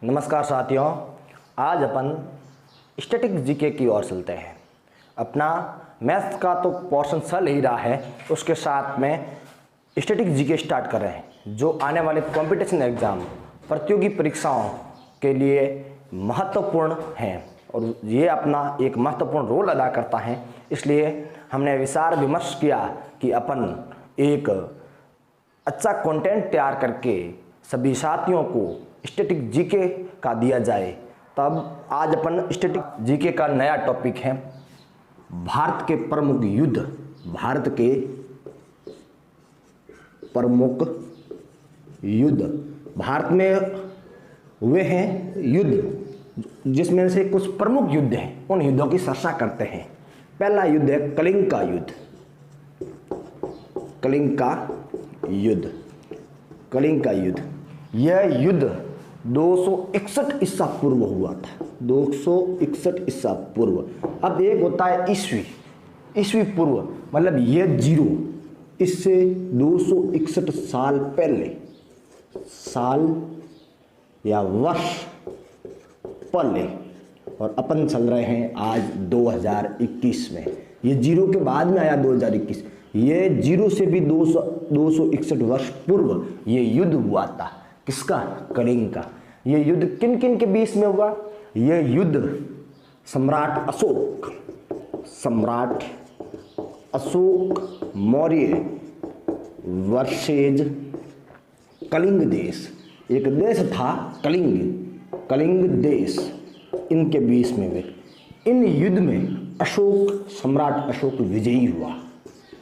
नमस्कार साथियों, आज अपन स्टैटिक जीके की ओर चलते हैं। अपना मैथ्स का तो पोर्शन चल ही रहा है, उसके साथ में स्टैटिक जीके स्टार्ट कर रहे हैं, जो आने वाले कंपटीशन एग्जाम प्रतियोगी परीक्षाओं के लिए महत्वपूर्ण हैं और ये अपना एक महत्वपूर्ण रोल अदा करता है। इसलिए हमने विचार विमर्श किया कि अपन एक अच्छा कंटेंट तैयार करके सभी साथियों को स्टैटिक जीके का दिया जाए। तब आज अपन स्टैटिक जीके का नया टॉपिक है भारत के प्रमुख युद्ध। भारत के प्रमुख युद्ध, भारत में हुए हैं युद्ध, जिसमें से कुछ प्रमुख युद्ध हैं, उन युद्धों की चर्चा करते हैं। पहला युद्ध है कलिंग का युद्ध। कलिंग का युद्ध, कलिंग का युद्ध, यह युद्ध 261 ईसा पूर्व हुआ था। 261 ईसा पूर्व। अब एक होता है ईस्वी पूर्व, मतलब यह जीरो, इससे 261 साल पहले, साल या वर्ष पहले, और अपन चल रहे हैं आज 2021 में। ये जीरो के बाद में आया 2021। ये जीरो से भी 261 वर्ष पूर्व ये युद्ध हुआ था। किसका? कलिंग का। ये युद्ध किन किन के बीच में हुआ? ये युद्ध सम्राट अशोक मौर्य वर्सेज कलिंग देश, एक देश था कलिंग देश, इनके बीच में हुए। इन युद्ध में सम्राट अशोक विजयी हुआ।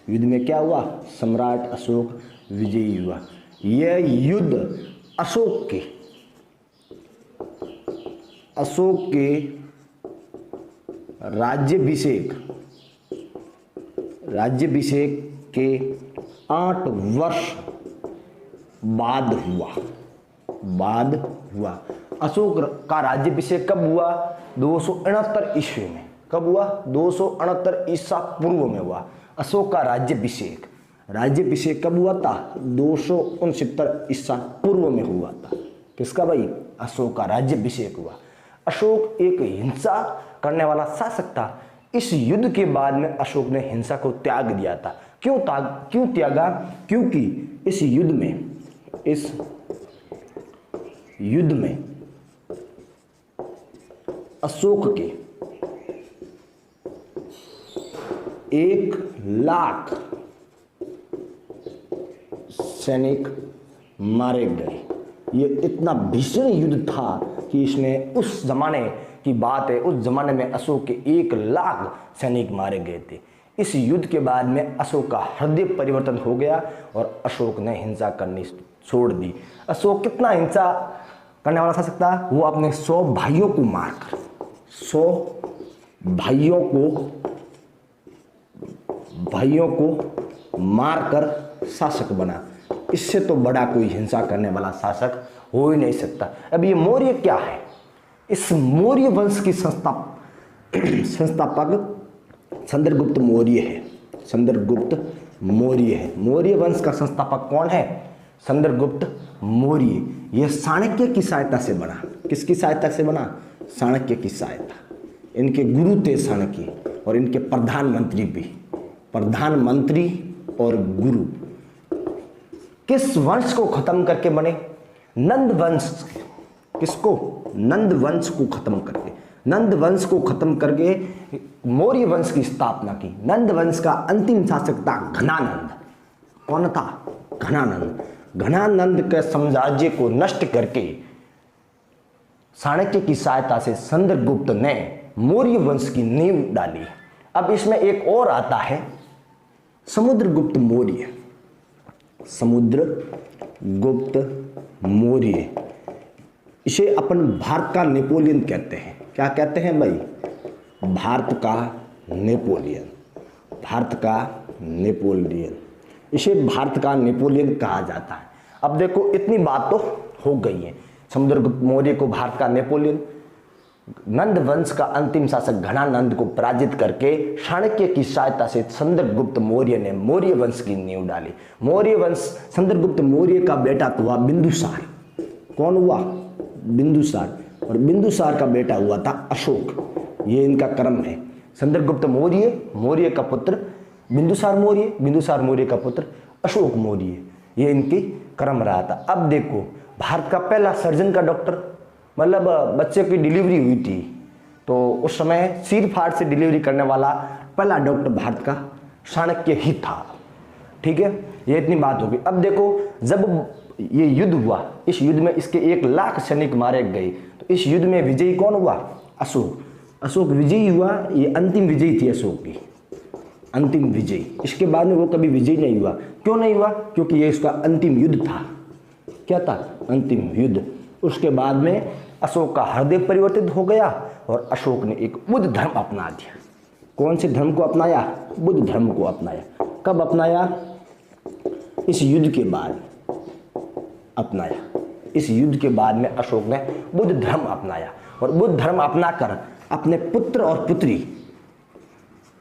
युद्ध में क्या हुआ? सम्राट अशोक विजयी हुआ। यह युद्ध अशोक के राज्याभिषेक के 8 वर्ष बाद हुआ। अशोक का राज्याभिषेक कब हुआ? 269 ईस्वी में। कब हुआ? 269 ईसा पूर्व में हुआ अशोक का राज्याभिषेक कब हुआ था? 269 ईसा पूर्व में हुआ था। किसका भाई? अशोक का राज्याभिषेक हुआ। अशोक एक हिंसा करने वाला शासक था। इस युद्ध के बाद में अशोक ने हिंसा को त्याग दिया था। क्यों त्यागा? क्योंकि इस युद्ध में अशोक के 1,00,000 सैनिक मारे गए। ये इतना भीषण युद्ध था कि इसमें, उस जमाने की बात है, उस जमाने में अशोक के 1,00,000 सैनिक मारे गए थे। इस युद्ध के बाद में अशोक का हृदय परिवर्तन हो गया और अशोक ने हिंसा करनी छोड़ दी। अशोक कितना हिंसा करने वाला शासक था? वो अपने 100 भाइयों को मारकर, 100 भाइयों को मारकर शासक बना। इससे तो बड़ा कोई हिंसा करने वाला शासक हो ही नहीं सकता। अब ये मौर्य क्या है? इस मौर्य वंश की संस्थापक चंद्रगुप्त मौर्य है। मौर्य वंश का संस्थापक कौन है? चंद्रगुप्त मौर्य। यह चाणक्य की सहायता से बना। किसकी सहायता से बना? चाणक्य की सहायता। इनके गुरु थे चाणक्य, और इनके प्रधानमंत्री भी। प्रधानमंत्री और गुरु किस वंश को खत्म करके बने? नंद वंश। किसको? नंद वंश को खत्म करके, नंद वंश को खत्म करके मौर्य वंश की स्थापना की। नंद वंश का अंतिम शासक था घनानंद। कौन था? घनानंद। घनानंद के साम्राज्य को नष्ट करके चाणक्य की सहायता से चंद्रगुप्त ने मौर्य वंश की नींव डाली। अब इसमें एक और आता है समुद्रगुप्त मौर्य। इसे अपन भारत का नेपोलियन कहते हैं। क्या कहते हैं भाई? भारत का नेपोलियन। इसे भारत का नेपोलियन कहा जाता है। अब देखो, इतनी बात तो हो गई है। समुद्रगुप्त मौर्य को भारत का नेपोलियन, नंद वंश का अंतिम शासक घनानंद को पराजित करके चाणक्य की सहायता से चंद्रगुप्त मौर्य ने मौर्य वंश की नींव डाली। मौर्य वंश, चंद्रगुप्त मौर्य का बेटा तो हुआ बिंदुसार। कौन हुआ? बिंदुसार, और बिंदुसार का बेटा हुआ था अशोक। ये इनका क्रम है। चंद्रगुप्त मौर्य, मौर्य का पुत्र बिंदुसार मौर्य, बिंदुसार मौर्य का पुत्र अशोक मौर्य, ये इनकी क्रम रहा था। अब देखो, भारत का पहला सर्जन का डॉक्टर, मतलब बच्चे की डिलीवरी हुई थी तो उस समय सिर फाड़ से डिलीवरी करने वाला पहला डॉक्टर भारत का चाणक्य ही था। ठीक है, ये इतनी बात होगी। अब देखो, जब ये युद्ध हुआ, इस युद्ध में इसके 1 लाख सैनिक मारे गए, तो इस युद्ध में विजयी कौन हुआ? अशोक। अशोक विजयी हुआ। ये अंतिम विजयी थी अशोक की, अंतिम विजयी। इसके बाद में वो कभी विजयी नहीं हुआ। क्यों नहीं हुआ? क्योंकि ये इसका अंतिम युद्ध था। क्या था? अंतिम युद्ध। उसके बाद में अशोक का हृदय परिवर्तित हो गया और अशोक ने एक बुद्ध धर्म अपना दिया। कौन से धर्म को अपनाया? बुद्ध धर्म को अपनाया। कब अपनाया? इस युद्ध के बाद अपनाया। इस युद्ध के बाद में अशोक ने बुद्ध धर्म अपनाया और बुद्ध धर्म अपनाकर अपने पुत्र और पुत्री,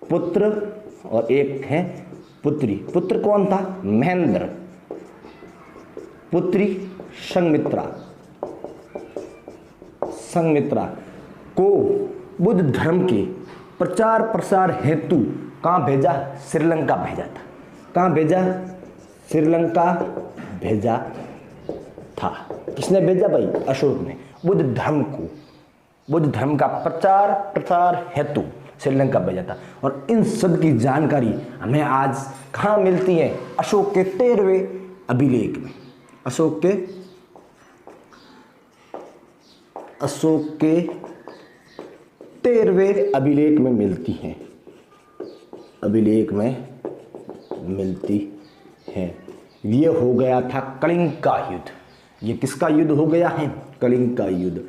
पुत्र और एक है पुत्री। पुत्र कौन था? महेंद्र। पुत्री संघमित्रा। संघमित्रा को बुद्ध धर्म के प्रचार प्रसार हेतु कहाँ भेजा? श्रीलंका भेजा था। कहाँ भेजा? श्रीलंका भेजा था। किसने भेजा भाई? अशोक ने बुद्ध धर्म को, बुद्ध धर्म का प्रचार प्रसार हेतु श्रीलंका भेजा था। और इन सब की जानकारी हमें आज कहाँ मिलती है? अशोक के 13वें अभिलेख में। अशोक के 13वें अभिलेख में मिलती हैं। अभिलेख में मिलती है। ये हो गया था कलिंग का युद्ध। ये किसका युद्ध हो गया है? कलिंग का युद्ध।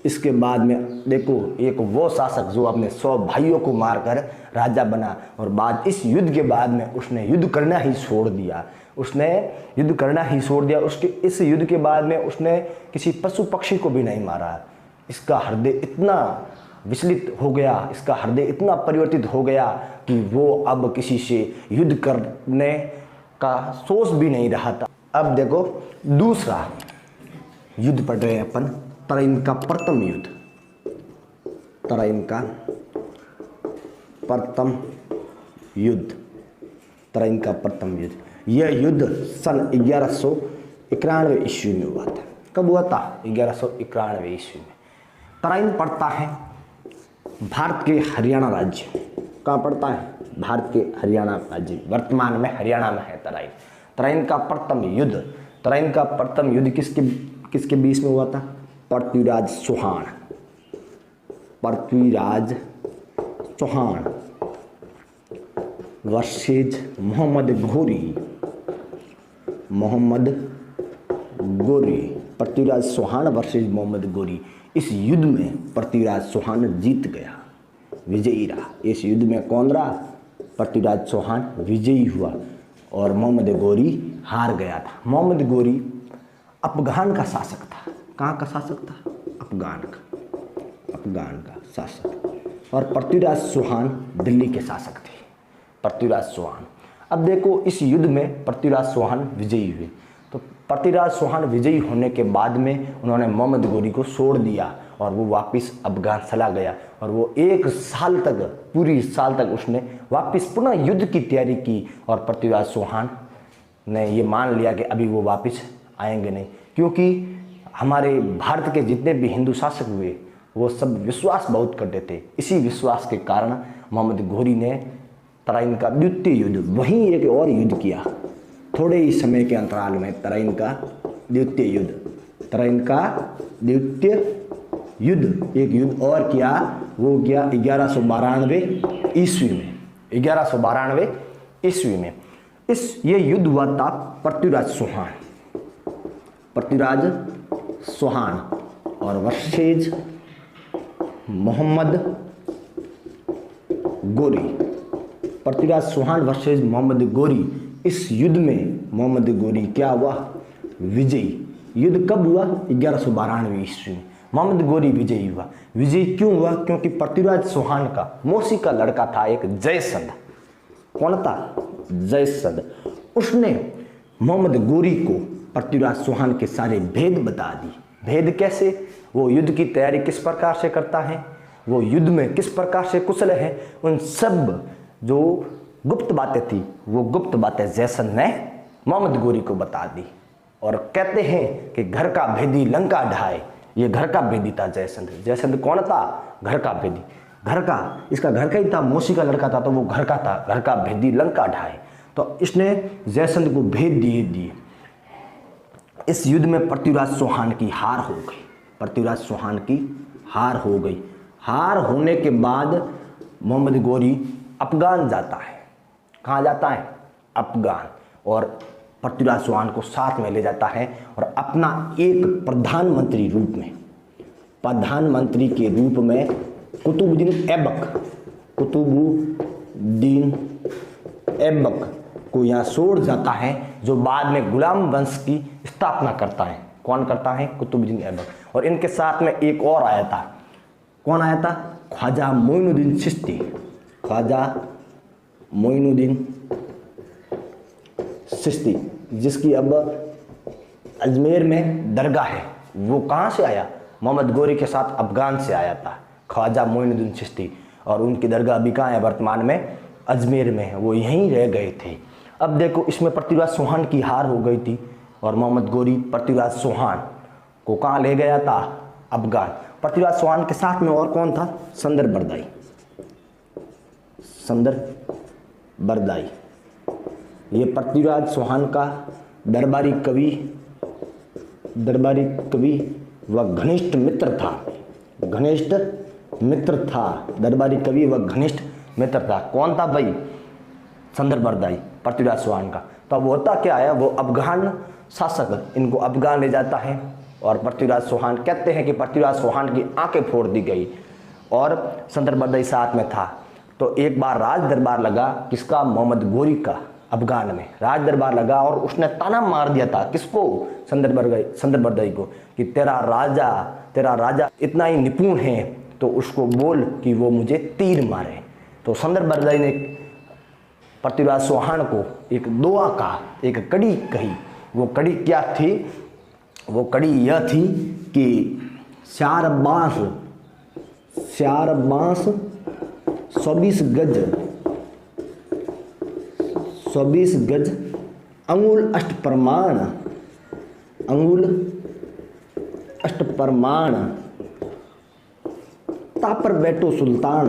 इसके बाद में देखो, एक वो शासक जो अपने 100 भाइयों को मारकर राजा बना और बाद इस युद्ध के बाद में उसने युद्ध करना ही छोड़ दिया। उसने युद्ध करना ही छोड़ दिया। उसके इस युद्ध के बाद में उसने किसी पशु पक्षी को भी नहीं मारा। इसका हृदय इतना विचलित हो गया, इसका हृदय इतना परिवर्तित हो गया कि वो अब किसी से युद्ध करने का सोच भी नहीं रहा था। अब देखो, दूसरा युद्ध पढ़ रहे हैं अपन, तराइन का प्रथम युद्ध। तराइन का प्रथम युद्ध। तराइन का प्रथम युद्ध। यह युद्ध सन 1191 ईस्वी में हुआ था। कब हुआ था? 1191 ईस्वी में। तराइन पड़ता है भारत के हरियाणा राज्य में। कहाँ पड़ता है? भारत के हरियाणा राज्य, वर्तमान में हरियाणा में है तराइन। तराइन का प्रथम युद्ध। तराइन का प्रथम युद्ध किसके बीच में हुआ था? पृथ्वीराज चौहान। पृथ्वीराज चौहान वर्सेज मोहम्मद घोरी। मोहम्मद गोरी। पृथ्वीराज चौहान वर्सेज मोहम्मद गोरी। इस युद्ध में पृथ्वीराज चौहान जीत गया, विजयी रहा। इस युद्ध में कौन रहा? पृथ्वीराज चौहान विजयी हुआ और मोहम्मद गोरी हार गया था। मोहम्मद गोरी अफगान का शासक था। कहाँ का शासक था? अफगान का शासक। और पृथ्वीराज चौहान दिल्ली के शासक थे। पृथ्वीराज चौहान। अब देखो, इस युद्ध में पृथ्वीराज चौहान विजयी हुए। तो पृथ्वीराज चौहान विजयी होने के बाद में उन्होंने मोहम्मद गोरी को छोड़ दिया और वो वापस अफगान चला गया। और वो 1 साल तक, पूरी साल तक उसने वापस पुनः युद्ध की तैयारी की। और पृथ्वीराज चौहान ने ये मान लिया कि अभी वो वापस आएंगे नहीं, क्योंकि हमारे भारत के जितने भी हिंदू शासक हुए वो सब विश्वास बहुत करते थे। इसी विश्वास के कारण मोहम्मद घोरी ने तराइन का द्वितीय युद्ध, वहीं एक और युद्ध किया थोड़े ही समय के अंतराल में। तराइन का द्वितीय युद्ध। तराइन का द्वितीय युद्ध, एक युद्ध और किया। वो किया 1192 ईस्वी में। 1192 ईस्वी में ये युद्ध हुआ था पृथ्वीराज चौहान और वर्सेज मोहम्मद गोरी। पृथ्वीराज चौहान वर्सेज मोहम्मद गोरी। इस युद्ध में मोहम्मद गोरी क्या हुआ? विजयी। युद्ध कब हुआ? 1192 ईस्वी में मोहम्मद गोरी विजयी हुआ। विजयी क्यों हुआ? क्योंकि पृथ्वीराज चौहान का मौसी का लड़का था एक जयसंध। कौन था? जयसंध। उसने मोहम्मद गोरी को पृथ्वीराज चौहान के सारे भेद बता दी। भेद कैसे, वो युद्ध की तैयारी किस प्रकार से करता है, वो युद्ध में किस प्रकार से कुशल है, उन सब जो गुप्त बातें थी वो गुप्त बातें जयचंद ने मोहम्मद गोरी को बता दी। और कहते हैं कि घर का भेदी लंका ढाए, ये घर का भेदी था जयचंद। जयचंद कौन था? घर का भेदी, घर का, इसका घर का ही था, मौसी का लड़का था तो वो घर का था, घर का भेदी लंका ढाए। तो इसने जयचंद को भेद दिए। इस युद्ध में पृथ्वीराज चौहान की हार हो गई, पृथ्वीराज चौहान की हार हो गई। हार होने के बाद मोहम्मद गोरी अफगान जाता है। कहाँ जाता है? अफगान। और पृथ्वीराज चौहान को साथ में ले जाता है और अपना एक प्रधानमंत्री रूप में, प्रधानमंत्री के रूप में कुतुबुद्दीन ऐबक को यहाँ छोड़ जाता है, जो बाद में गुलाम वंश की स्थापना करता है। कौन करता है? कुतुबुद्दीन ऐबक। और इनके साथ में एक और आया था। कौन आया था? ख्वाजा मोइनुद्दीन चिश्ती। ख्वाजा मोइनुद्दीन चिश्ती, जिसकी अब अजमेर में दरगाह है। वो कहाँ से आया? मोहम्मद गोरी के साथ अफगान से आया था ख्वाजा मोइनुद्दीन चिश्ती। और उनकी दरगाह भी कहाँ है? वर्तमान में अजमेर में है। वो यहीं रह गए थे। अब देखो, इसमें पृथ्वीराज चौहान की हार हो गई थी और मोहम्मद गोरी पृथ्वीराज चौहान को कहाँ ले गया था? अफगान। पृथ्वीराज चौहान के साथ में और कौन था? संदर बरदाई। ये पृथ्वीराज चौहान का दरबारी कवि व घनिष्ठ मित्र था। दरबारी कवि व घनिष्ठ मित्र था। कौन था भाई? संदर बरदाई, पृथ्वीराज चौहान का। तो अब होता क्या है, वो अफगान शासक इनको अफगान ले जाता है और पृथ्वीराज चौहान, कहते हैं कि पृथ्वीराज चौहान की आंखें फोड़ दी गई और संदर बरदाई साथ में था। तो एक बार राज दरबार लगा, किसका? मोहम्मद गोरी का। अफगान में राज दरबार लगा और उसने ताना मार दिया था। किसको? संदर बरदाई को, कि तेरा राजा इतना ही निपुण है तो उसको बोल कि वो मुझे तीर मारे। तो संदर बरदाई ने पृथ्वीराज चौहान को एक दुआ का, एक कड़ी कही। वो कड़ी क्या थी? वो कड़ी यह थी कि चार बांस 24 गज अंगुल अष्ट प्रमाण तापर बैठो सुल्तान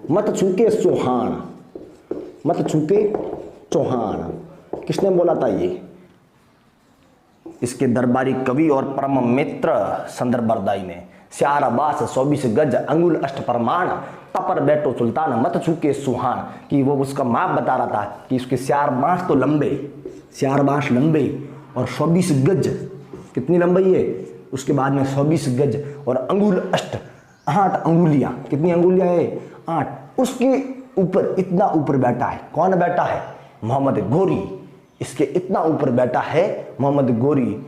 मत छूके चौहान। किसने बोला था ये? इसके दरबारी कवि और परम मित्र संदर बरदाई ने। 24 गज अंगुल अष्ट प्रमाण तापर बैठो सुल्तान मत छूके सुहान, कि वो उसका माप बता रहा था कि उसके 4 बांस तो लंबे, 4 बांस लंबे और 24 गज, कितनी लंबाई है? उसके बाद में 24 गज और अंगुल अष्ट, 8 अंगुलियां। कितनी अंगुलियां है? 8। उसके ऊपर इतना ऊपर बैठा है। कौन बैठा है? मोहम्मद गोरी। इसके इतना ऊपर बैठा है मोहम्मद गोरी।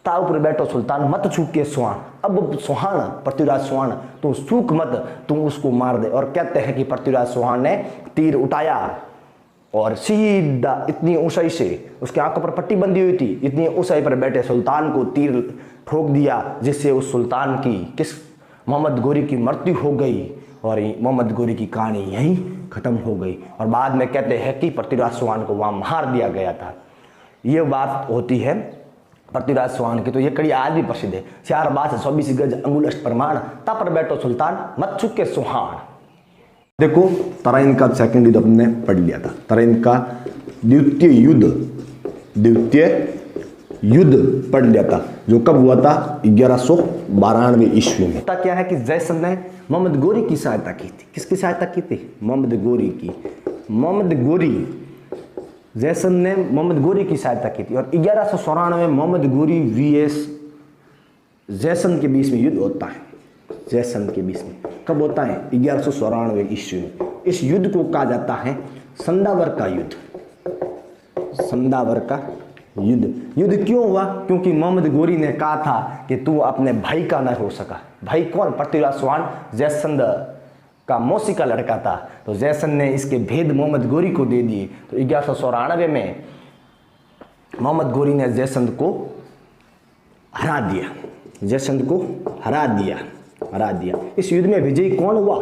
ता ऊपर बैठो सुल्तान मत छूके सुहान। अब सुहान, पृथ्वीराज चौहान, तुम सूख मत, तुम उसको मार दे। और कहते हैं कि पृथ्वीराज चौहान ने तीर उठाया और सीधा इतनी ऊंचाई से, उसके आंखों पर पट्टी बंधी हुई थी, इतनी ऊंचाई पर बैठे सुल्तान को तीर ठोक दिया, जिससे उस सुल्तान की मोहम्मद गोरी की मृत्यु हो गई। और मोहम्मद गोरी की कहानी यहीं खत्म हो गई। और बाद में कहते हैं कि पृथ्वीराज चौहान को वहाँ मार दिया गया था। ये बात होती है पृथ्वीराज चौहान की। तो ये कड़ी आज भी प्रसिद्ध है। 4 बांस 24 गज अंगुल अष्ट प्रमाण तापर बैठो सुल्तान मत छूके सुहान। देखो, तराइन का सेकंड युद्ध हमने पढ़ लिया था। तराइन का द्वितीय युद्ध पढ़ लिया था, जो कब हुआ था? 1192 ईस्वी में। क्या है कि जयचंद ने मोहम्मद गोरी की सहायता की थी। किसकी सहायता की थी? मोहम्मद गोरी की। जयचंद ने मोहम्मद गोरी की सहायता की थी। और 1194 में मोहम्मद गोरी vs जयचंद के बीच में युद्ध होता है। जयचंद के बीच में कब होता है? 1194 ईस्वी में। इस युद्ध को कहा जाता है संदावर का युद्ध। युद्ध क्यों हुआ? क्योंकि मोहम्मद गोरी ने कहा था कि तू अपने भाई का न हो सका। भाई कौन? पृथ्वीराज चौहान जयचंद का मौसी का लड़का था। तो जयचंद ने इसके भेद मोहम्मद गोरी को दे दिए। तो 1194 में मोहम्मद गोरी ने जयचंद को हरा दिया, जयचंद को हरा दिया। इस युद्ध में विजयी कौन हुआ?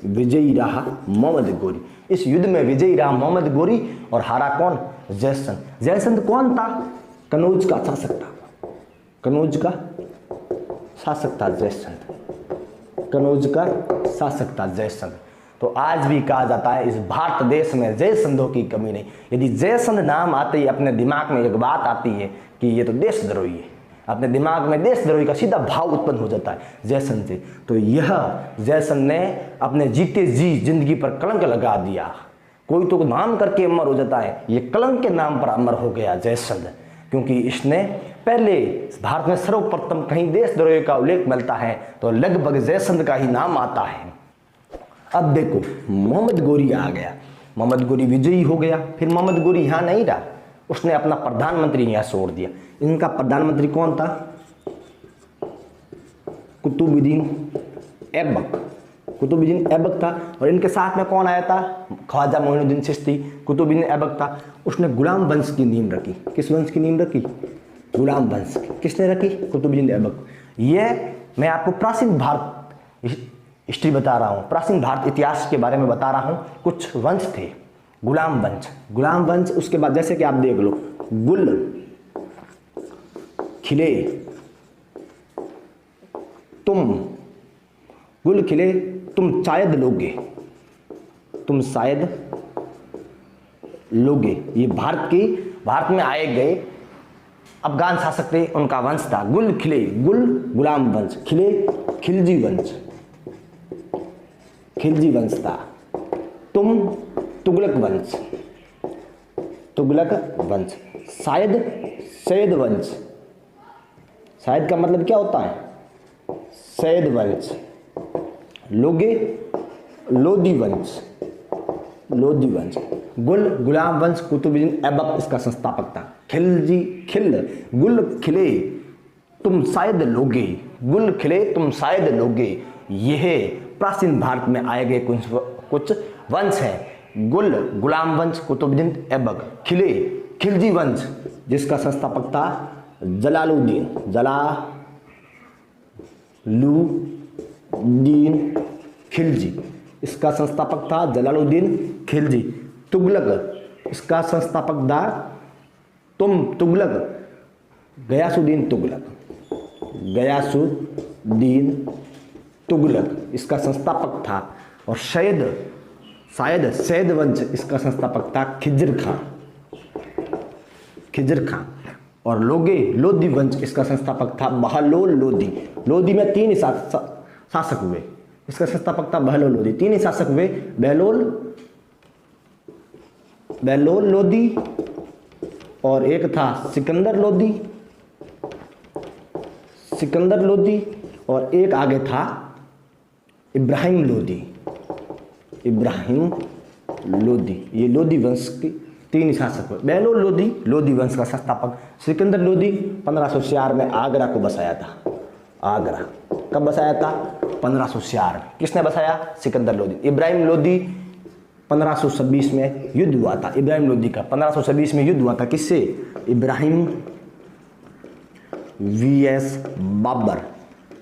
विजयी रहा मोहम्मद गोरी। इस युद्ध में विजयी रहा मोहम्मद गोरी और हारा कौन? जयचंद। जयचंद कौन था? कनौज का शासक था, कनौज का शासक था जयचंद, कनौज का शासक था जयचंद। तो आज भी कहा जाता है इस भारत देश में जयचंदों की कमी नहीं। यदि जयचंद नाम आते ही अपने दिमाग में एक बात आती है कि ये तो देशद्रोही है, अपने दिमाग में देशद्रोही का सीधा भाव उत्पन्न हो जाता है जयचंद से। तो यह जयचंद ने अपने जीते जी जिंदगी पर कलंक लगा दिया। कोई तो नाम करके अमर हो जाता है, ये कलंक के नाम पर अमर हो गया जयचंद, क्योंकि इसने पहले भारत में सर्वप्रथम कहीं देशद्रोही का उल्लेख मिलता है तो लगभग जयचंद का ही नाम आता है। अब देखो मोहम्मद गोरी आ गया, मोहम्मद गोरी विजयी हो गया। फिर मोहम्मद गोरी यहाँ नहीं रहा, उसने अपना प्रधानमंत्री यहाँ छोड़ दिया। इनका प्रधानमंत्री कौन था? कुतुबुद्दीन ऐबक, कुतुबुद्दीन ऐबक था। और इनके साथ में कौन आया था? ख्वाजा मोइनुद्दीन चिश्ती। कुतुबुद्दीन ऐबक था, उसने गुलाम वंश की नींव रखी। किस वंश की नींव रखी? गुलाम वंश। किसने रखी? कुतुबुद्दीन ऐबक। ये मैं आपको प्राचीन भारत हिस्ट्री बता रहा हूँ, प्राचीन भारत इतिहास के बारे में बता रहा हूँ। कुछ वंश थे गुलाम वंश, गुलाम वंश। उसके बाद जैसे कि आप देख लो, गुल खिले तुम, गुल खिले तुम शायद लोगे, तुम शायद लोगे। ये भारत में आए गए अफगान शासक थे, उनका वंश था। गुल खिले, गुल गुलाम वंश, खिले खिलजी वंश, खिलजी वंश था। तुम तुगलक वंश, तुगलक वंश। शायद सैयद वंश, शायद का मतलब क्या होता है? सैयद वंश। लोगे लोदी वंश, लोदी वंश। गुल गुलाम वंश कुतुबुद्दीन ऐबक इसका संस्थापक था। खिलजी खिल, गुल खिले तुम शायद लोगे, गुल खिले तुम शायद लोगे। यह प्राचीन भारत में आए गए कुछ वंश हैं। गुल गुलाम वंश कुतुबुद्दीन ऐबक, खिले खिलजी वंश जिसका संस्थापक था जलालुद्दीन, जलालुद्दीन खिलजी, इसका संस्थापक था जलालुद्दीन खिलजी। तुगलक, इसका संस्थापक था तुगलक, गयासुद्दीन तुगलक, गयासुद्दीन तुगलक इसका संस्थापक था। और सैयद वंश इसका संस्थापक था खिज्र खां, खिज्र खां। और लोदी वंश इसका संस्थापक था बहलोल लोदी। लोदी में 3 शासक हुए, इसका संस्थापक था बहलोल लोदी। 3 ही शासक हुए, बहलोल लोदी, और एक था सिकंदर लोदी, और एक आगे था इब्राहिम लोदी। ये लोदी वंश के 3 शासक हुए। बहलोल लोदी वंश का संस्थापक। सिकंदर लोदी 1504 में आगरा को बसाया था। आगरा कब बसाया था? 1504 में। किसने बसाया? सिकंदर लोदी। इब्राहिम लोदी 1526 में युद्ध हुआ था। इब्राहिम लोदी का 1526 में युद्ध हुआ था। किससे? इब्राहिम vs बाबर।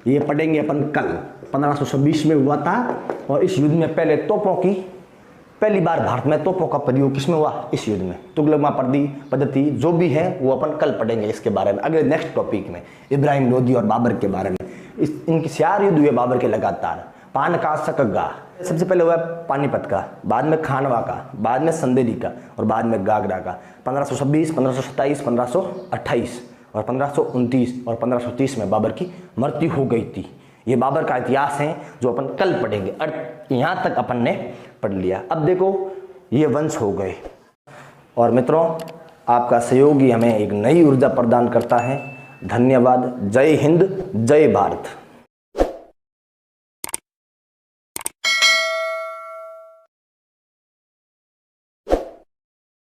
ये पढ़ेंगे अपन कल। 1526 में हुआ था। और इस युद्ध में पहली बार भारत में तोपों का प्रयोग किसमें हुआ? इस युद्ध में। तुगलक पद्धति जो भी है वो अपन कल पढ़ेंगे इसके बारे में, अगले नेक्स्ट टॉपिक में, इब्राहिम लोदी और बाबर के बारे में। इनके 4 युद्ध हुए बाबर के लगातार। पान का सकगा, सबसे पहले हुआ पानीपत का, बाद में खानवा का, बाद में संदेरी का, और बाद में गागरा का। 1526, 1527, 1528 और 1529 और 1530 में बाबर की मृत्यु हो गई थी। ये बाबर का इतिहास है जो अपन कल पढ़ेंगे। यहाँ तक अपन ने पढ़ लिया। अब देखो ये वंश हो गए। और मित्रों, आपका सहयोग ही हमें एक नई ऊर्जा प्रदान करता है। धन्यवाद। जय हिंद, जय भारत।